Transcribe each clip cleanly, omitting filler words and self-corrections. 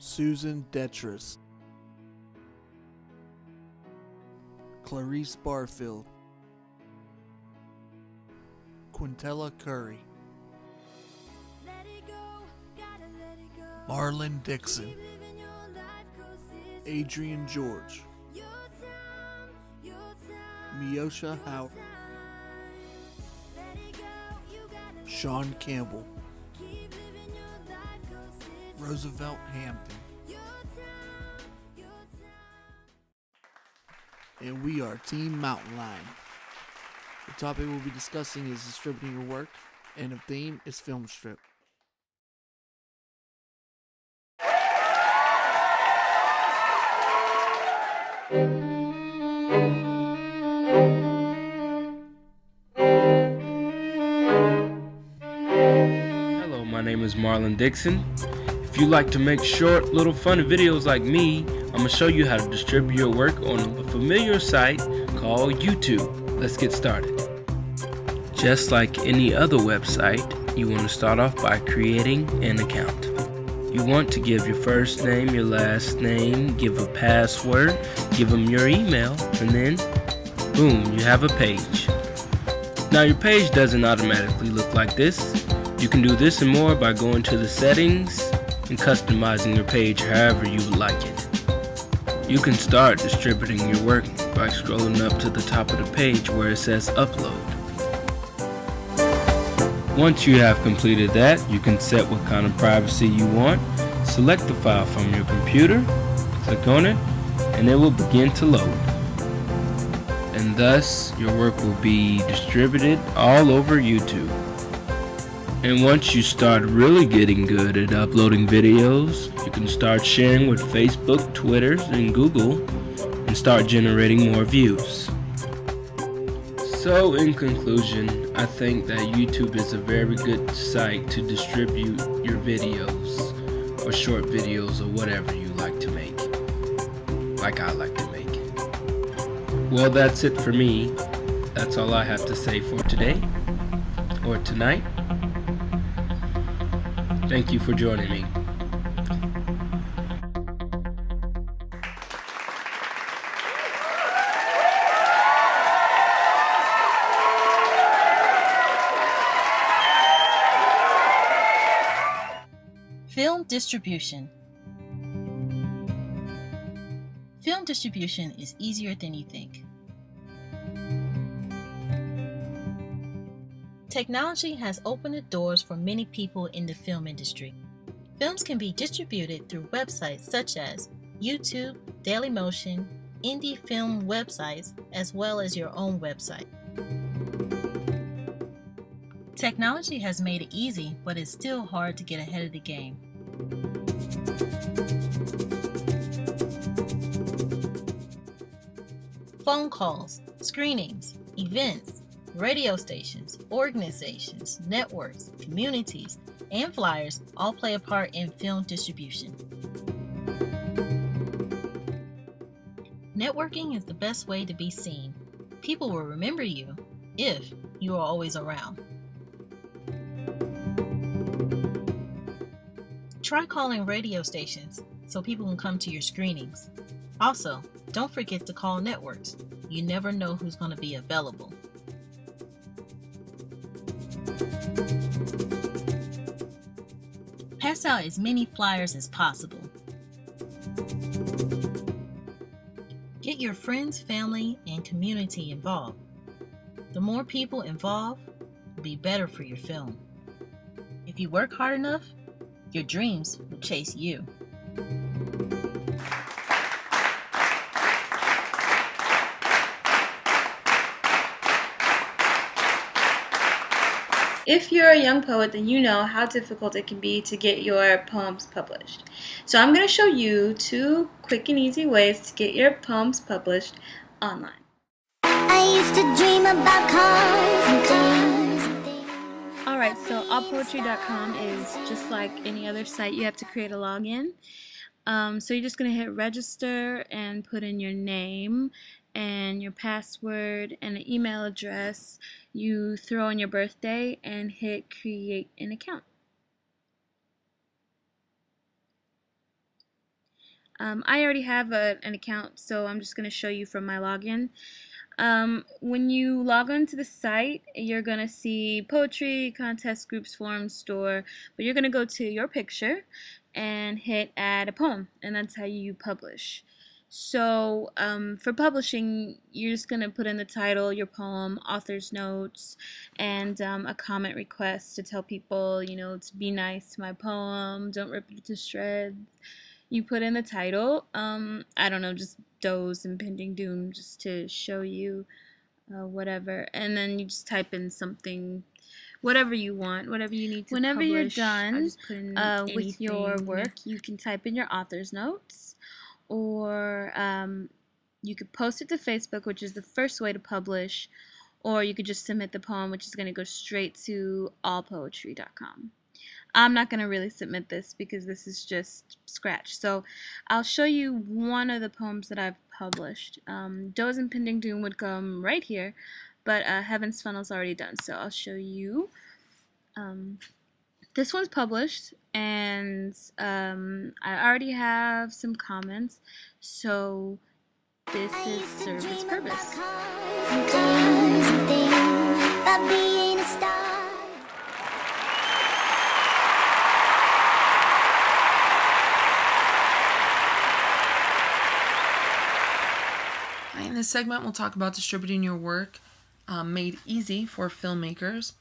Susan Detris, Clarice Barfield, Quintella Curry, Marlon Dixon, Adrian George, Miosha Howard, Sean Campbell, Roosevelt Hampton. And we are Team Mountain Lion. The topic we'll be discussing is distributing your work, and the theme is film strip. Hello, my name is Marlon Dixon. If you like to make short, little fun videos like me, I'm going to show you how to distribute your work on a familiar site called YouTube. Let's get started. Just like any other website, you want to start off by creating an account. You want to give your first name, your last name, give a password, give them your email, and then, boom, you have a page. Now your page doesn't automatically look like this. You can do this and more by going to the settings and customizing your page however you like it. You can start distributing your work by scrolling up to the top of the page where it says upload. Once you have completed that, you can set what kind of privacy you want. Select the file from your computer, click on it, and it will begin to load. And thus, your work will be distributed all over YouTube. And once you start really getting good at uploading videos, you can start sharing with Facebook, Twitter, and Google, and start generating more views. So in conclusion, I think that YouTube is a very good site to distribute your videos, or short videos, or whatever you like to make, like I like to make. Well, that's it for me. That's all I have to say for today, or tonight. Thank you for joining me. Film distribution. Film distribution is easier than you think. Technology has opened the doors for many people in the film industry. Films can be distributed through websites such as YouTube, Dailymotion, indie film websites, as well as your own website. Technology has made it easy, but it's still hard to get ahead of the game. Phone calls, screenings, events, radio stations, organizations, networks, communities, and flyers all play a part in film distribution. Networking is the best way to be seen. People will remember you if you are always around. Try calling radio stations so people can come to your screenings. Also, don't forget to call networks. You never know who's going to be available. Pass out as many flyers as possible. Get your friends, family, and community involved. The more people involved, will be better for your film. If you work hard enough, your dreams will chase you. If you're a young poet, then you know how difficult it can be to get your poems published. So I'm going to show you 2 quick and easy ways to get your poems published online. I used to dream about cars and things. Alright, so allpoetry.com is just like any other site. You have to create a login. So you're just going to hit register and put in your name and your password and an email address. You throw in your birthday and hit create an account. I already have an account, so I'm just going to show you from my login. When you log on to the site, you're going to see poetry, contest, groups, forums, store, but you're going to go to your picture and hit add a poem, and that's how you publish. So for publishing, you're just going to put in the title, your poem, author's notes, and a comment request to tell people, to be nice to my poem, don't rip it to shreds. You put in the title, I don't know, just Doe's Impending Doom, just to show you whatever, and then you just type in something, whatever you want, whatever you need to Whenever you're publish. done With your work, you can type in your author's notes, or you could post it to Facebook, which is the first way to publish, or you could just submit the poem, which is going to go straight to allpoetry.com. I'm not going to really submit this because this is just scratch. So I'll show you one of the poems that I've published. Doe's Impending Doom would come right here, but Heaven's Funnel's already done. So I'll show you. This one's published, and I already have some comments, so this is served its purpose. In this segment, we'll talk about distributing your work made easy for filmmakers.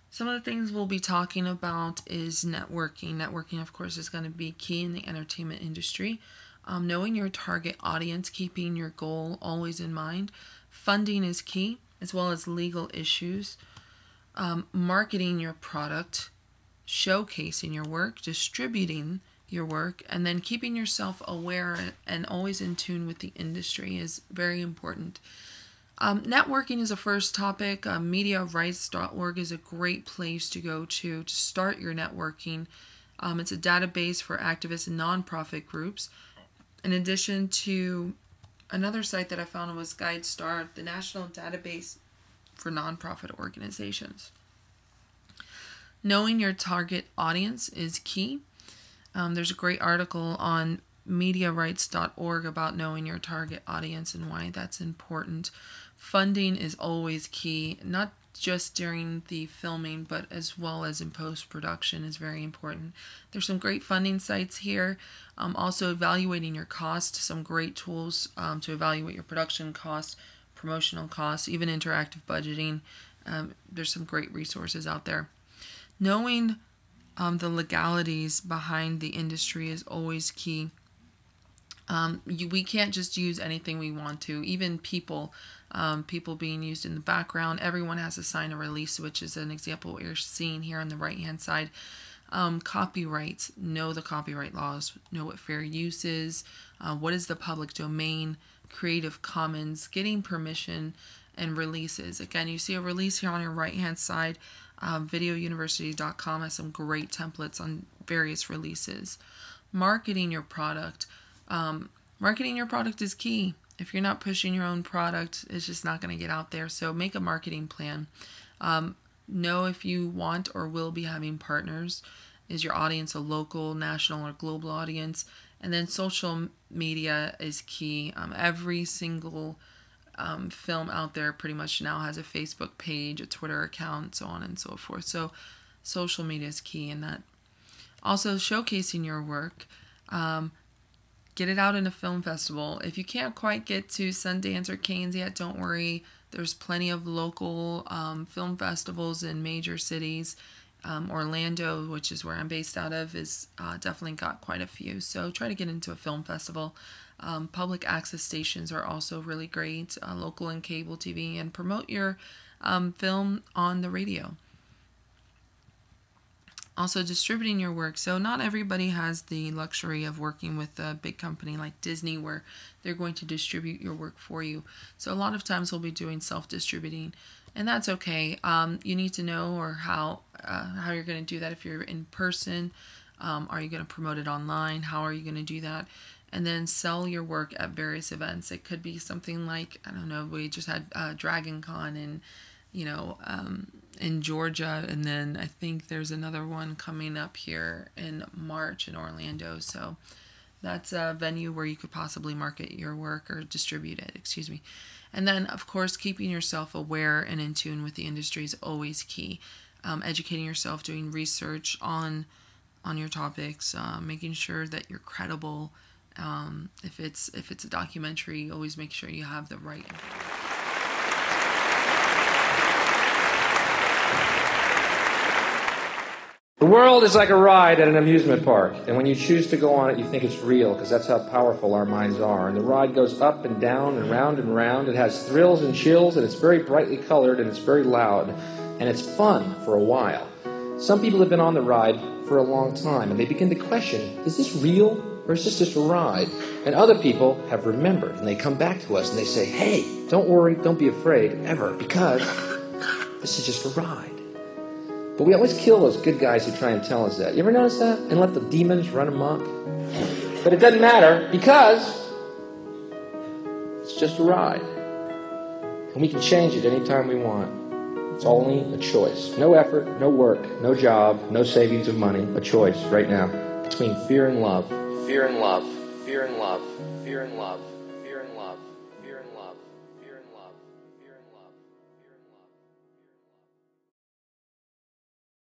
Some of the things we'll be talking about is networking. Networking, of course, is going to be key in the entertainment industry. Knowing your target audience, keeping your goal always in mind. Funding is key, as well as legal issues. Marketing your product, showcasing your work, distributing your work, and then keeping yourself aware and always in tune with the industry is very important. Networking is a first topic. MediaRights.org is a great place to go to start your networking. It's a database for activists and nonprofit groups. In addition to another site that I found was GuideStar, the national database for nonprofit organizations. Knowing your target audience is key. There's a great article on MediaRights.org about knowing your target audience and why that's important. Funding is always key, not just during the filming, but as well as in post-production is very important. There's some great funding sites here. Also evaluating your cost, some great tools to evaluate your production costs, promotional costs, even interactive budgeting. There's some great resources out there. Knowing the legalities behind the industry is always key. We can't just use anything we want to. Even people being used in the background. Everyone has to sign a release, which is an example of what you're seeing here on the right-hand side. Copyrights. Know the copyright laws. Know what fair use is. What is the public domain. Creative Commons. Getting permission and releases. Again, you see a release here on your right-hand side. VideoUniversity.com has some great templates on various releases. Marketing your product. Marketing your product is key. If you're not pushing your own product, it's just not going to get out there. So make a marketing plan. Know if you want or will be having partners. Is your audience a local, national, or global audience? And then social media is key. Every single film out there pretty much now has a Facebook page, a Twitter account, so on and so forth. So social media is key in that. Also, showcasing your work. Get it out in a film festival. If you can't quite get to Sundance or Cannes yet, don't worry. There's plenty of local film festivals in major cities. Orlando, which is where I'm based out of, is definitely got quite a few. So try to get into a film festival. Public access stations are also really great, local and cable TV, and promote your film on the radio. Also, distributing your work. So not everybody has the luxury of working with a big company like Disney where they're going to distribute your work for you. So a lot of times we'll be doing self-distributing, and that's okay. You need to know how you're going to do that. If you're in person, are you going to promote it online? How are you going to do that? And then sell your work at various events. It could be something like, I don't know, we just had Dragon Con in Georgia, and then I think there's another one coming up here in March in Orlando. So That's a venue where you could possibly market your work or distribute it, And then, of course, keeping yourself aware and in tune with the industry is always key. Educating yourself, doing research on your topics, making sure that you're credible. If it's a documentary, always make sure you have the right information. The world is like a ride at an amusement park, and when you choose to go on it, you think it's real, because that's how powerful our minds are. And the ride goes up and down and round and round. It has thrills and chills, and it's very brightly colored, and it's very loud, and it's fun for a while. Some people have been on the ride for a long time, and they begin to question, is this real, or is this just a ride? And other people have remembered, and they come back to us, and they say, hey, don't worry, don't be afraid, ever, because this is just a ride. But we always kill those good guys who try and tell us that. You ever notice that? And let the demons run amok? But it doesn't matter, because it's just a ride. And we can change it anytime we want. It's only a choice. No effort, no work, no job, no savings of money. A choice right now between fear and love. Fear and love. Fear and love. Fear and love.